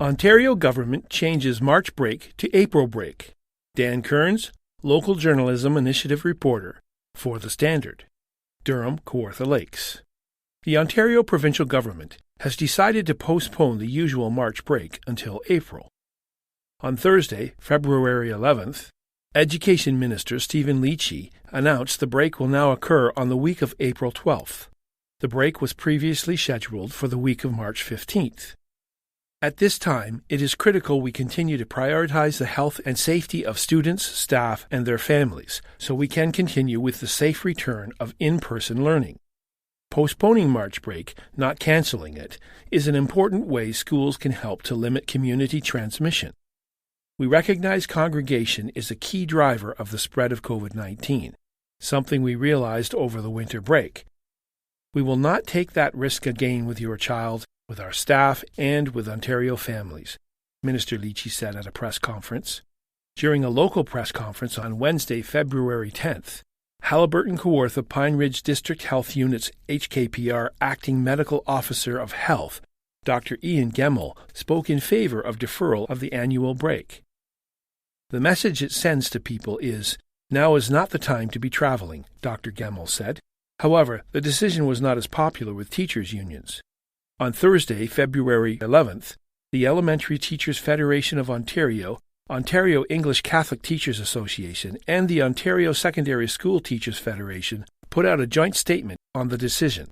Ontario government changes March break to April break. Dan Kearns, Local Journalism Initiative reporter for The Standard. Durham, Kawartha Lakes. The Ontario provincial government has decided to postpone the usual March break until April. On Thursday, February 11th, Education Minister Stephen Lecce announced the break will now occur on the week of April 12th. The break was previously scheduled for the week of March 15th. At this time, it is critical we continue to prioritize the health and safety of students, staff, and their families so we can continue with the safe return of in-person learning. Postponing March break, not canceling it, is an important way schools can help to limit community transmission. We recognize congregation is a key driver of the spread of COVID-19, something we realized over the winter break. We will not take that risk again with your child, with our staff, and with Ontario families, Minister Lecce said at a press conference. During a local press conference on Wednesday, February 10th, Haliburton Kawartha Pine Ridge District Health Unit's HKPR Acting Medical Officer of Health, Dr. Ian Gemmell, spoke in favor of deferral of the annual break. The message it sends to people is, now is not the time to be traveling, Dr. Gemmell said. However, the decision was not as popular with teachers' unions. On Thursday, February 11th, the Elementary Teachers Federation of Ontario, Ontario English Catholic Teachers Association, and the Ontario Secondary School Teachers Federation put out a joint statement on the decision.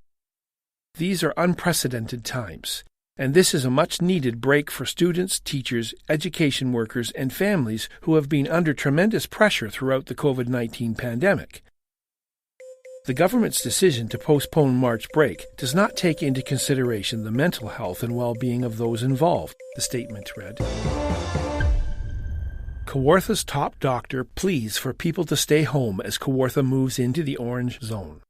These are unprecedented times, and this is a much-needed break for students, teachers, education workers, and families who have been under tremendous pressure throughout the COVID-19 pandemic. The government's decision to postpone March break does not take into consideration the mental health and well-being of those involved, the statement read. Kawartha's top doctor pleas for people to stay home as Kawartha moves into the orange zone.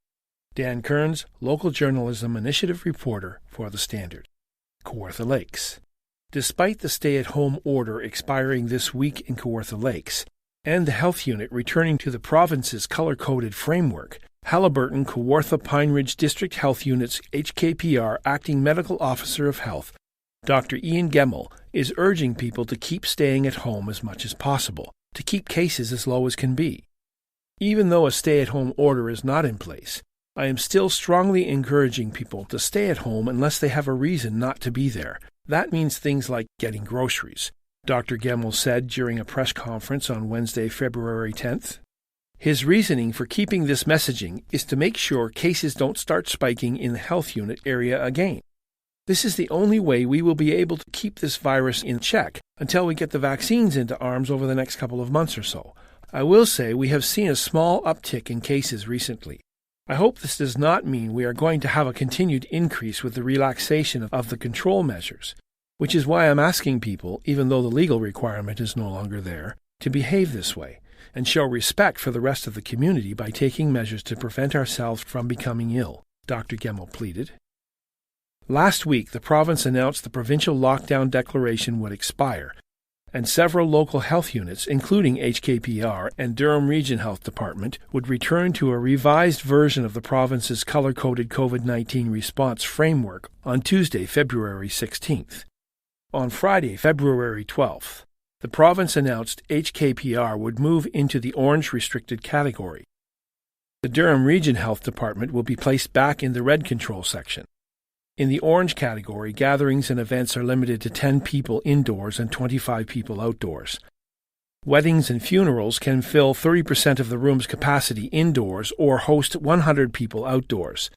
Dan Kearns, Local Journalism Initiative reporter for The Standard. Kawartha Lakes. Despite the stay-at-home order expiring this week in Kawartha Lakes, and the health unit returning to the province's color-coded framework, Haliburton Kawartha Pine Ridge District Health Unit's HKPR Acting Medical Officer of Health, Dr. Ian Gemmell, is urging people to keep staying at home as much as possible, to keep cases as low as can be. Even though a stay-at-home order is not in place, I am still strongly encouraging people to stay at home unless they have a reason not to be there. That means things like getting groceries, Dr. Gemmell said during a press conference on Wednesday, February 10th. His reasoning for keeping this messaging is to make sure cases don't start spiking in the health unit area again. This is the only way we will be able to keep this virus in check until we get the vaccines into arms over the next couple of months or so. I will say we have seen a small uptick in cases recently. I hope this does not mean we are going to have a continued increase with the relaxation of the control measures, which is why I'm asking people, even though the legal requirement is no longer there, to behave this way and show respect for the rest of the community by taking measures to prevent ourselves from becoming ill, Dr. Gemmell pleaded. Last week, the province announced the provincial lockdown declaration would expire, and several local health units, including HKPR and Durham Region Health Department, would return to a revised version of the province's color-coded COVID-19 response framework on Tuesday, February 16th. On Friday, February 12th, the province announced HKPR would move into the orange restricted category. The Durham Region Health Department will be placed back in the red control section. In the orange category, gatherings and events are limited to 10 people indoors and 25 people outdoors. Weddings and funerals can fill 30% of the room's capacity indoors or host 100 people outdoors.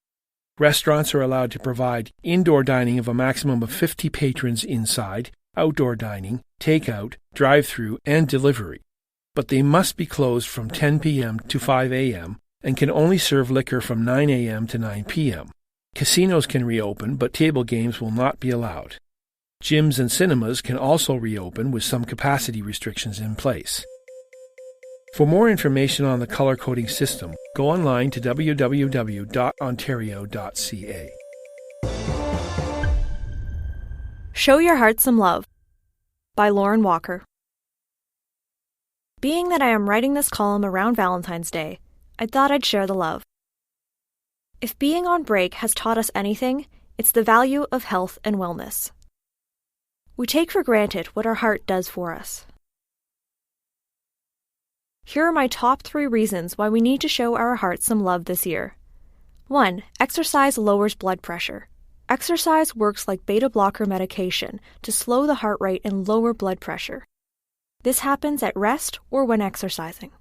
Restaurants are allowed to provide indoor dining of a maximum of 50 patrons inside, outdoor dining, takeout, drive-through, and delivery. But they must be closed from 10 p.m. to 5 a.m. and can only serve liquor from 9 a.m. to 9 p.m. Casinos can reopen, but table games will not be allowed. Gyms and cinemas can also reopen with some capacity restrictions in place. For more information on the color coding system, go online to www.ontario.ca. Show Your Heart Some Love by Lauren Walker. Being that I am writing this column around Valentine's Day, I thought I'd share the love. If being on break has taught us anything, it's the value of health and wellness. We take for granted what our heart does for us. Here are my top 3 reasons why we need to show our hearts some love this year. 1. Exercise lowers blood pressure. Exercise works like beta blocker medication to slow the heart rate and lower blood pressure. This happens at rest or when exercising.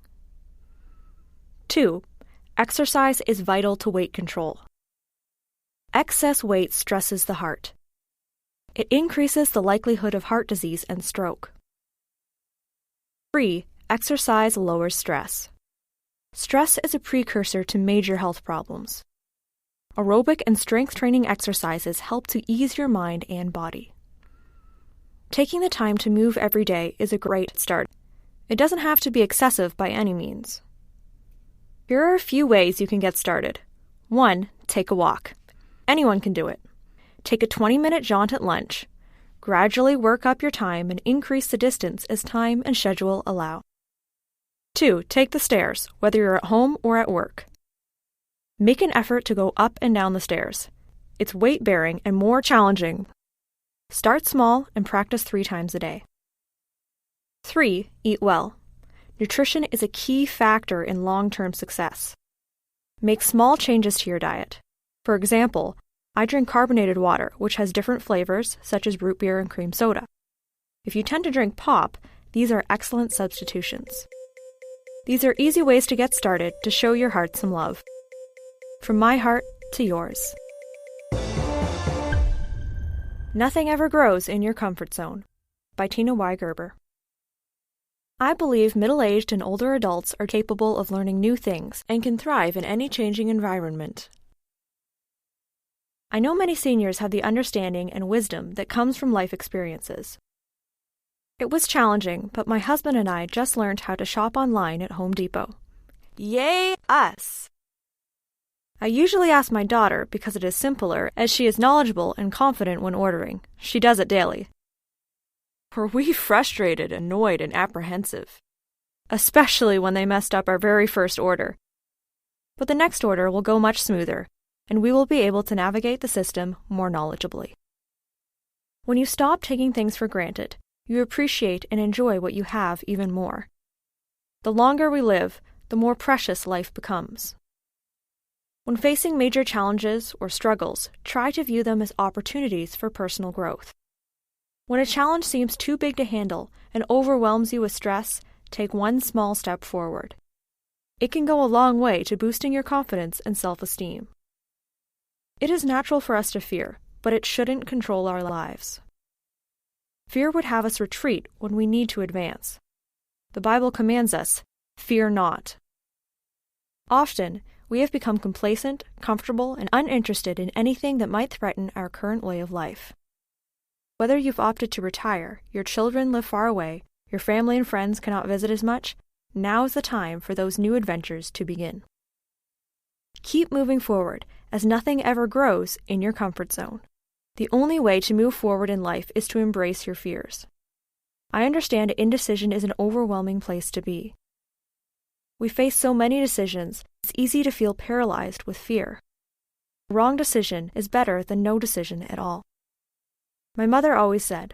2. Exercise is vital to weight control. Excess weight stresses the heart. It increases the likelihood of heart disease and stroke. 3. Exercise lowers stress. Stress is a precursor to major health problems. Aerobic and strength training exercises help to ease your mind and body. Taking the time to move every day is a great start. It doesn't have to be excessive by any means. Here are a few ways you can get started. 1. Take a walk. Anyone can do it. Take a 20-minute jaunt at lunch. Gradually work up your time and increase the distance as time and schedule allow. 2. Take the stairs, whether you're at home or at work. Make an effort to go up and down the stairs. It's weight-bearing and more challenging. Start small and practice 3 times a day. 3. Eat well. Nutrition is a key factor in long-term success. Make small changes to your diet. For example, I drink carbonated water, which has different flavors, such as root beer and cream soda. If you tend to drink pop, these are excellent substitutions. These are easy ways to get started to show your heart some love. From my heart to yours. Nothing ever grows in your comfort zone. By Tina Y. Gerber. I believe middle-aged and older adults are capable of learning new things and can thrive in any changing environment. I know many seniors have the understanding and wisdom that comes from life experiences. It was challenging, but my husband and I just learned how to shop online at Home Depot. Yay, us! I usually ask my daughter because it is simpler, as she is knowledgeable and confident when ordering. She does it daily. Were we frustrated, annoyed, and apprehensive? Especially when they messed up our very first order. But the next order will go much smoother, and we will be able to navigate the system more knowledgeably. When you stop taking things for granted, you appreciate and enjoy what you have even more. The longer we live, the more precious life becomes. When facing major challenges or struggles, try to view them as opportunities for personal growth. When a challenge seems too big to handle and overwhelms you with stress, take one small step forward. It can go a long way to boosting your confidence and self-esteem. It is natural for us to fear, but it shouldn't control our lives. Fear would have us retreat when we need to advance. The Bible commands us, "Fear not." Often, we have become complacent, comfortable, and uninterested in anything that might threaten our current way of life. Whether you've opted to retire, your children live far away, your family and friends cannot visit as much, now is the time for those new adventures to begin. Keep moving forward, as nothing ever grows in your comfort zone. The only way to move forward in life is to embrace your fears. I understand indecision is an overwhelming place to be. We face so many decisions, it's easy to feel paralyzed with fear. A wrong decision is better than no decision at all. My mother always said,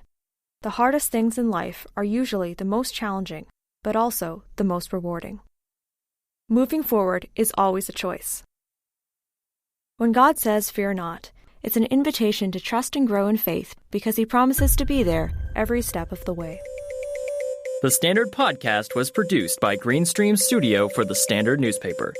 the hardest things in life are usually the most challenging, but also the most rewarding. Moving forward is always a choice. When God says, "Fear not," it's an invitation to trust and grow in faith because He promises to be there every step of the way. The Standard Podcast was produced by Greenstream Studio for the Standard newspaper.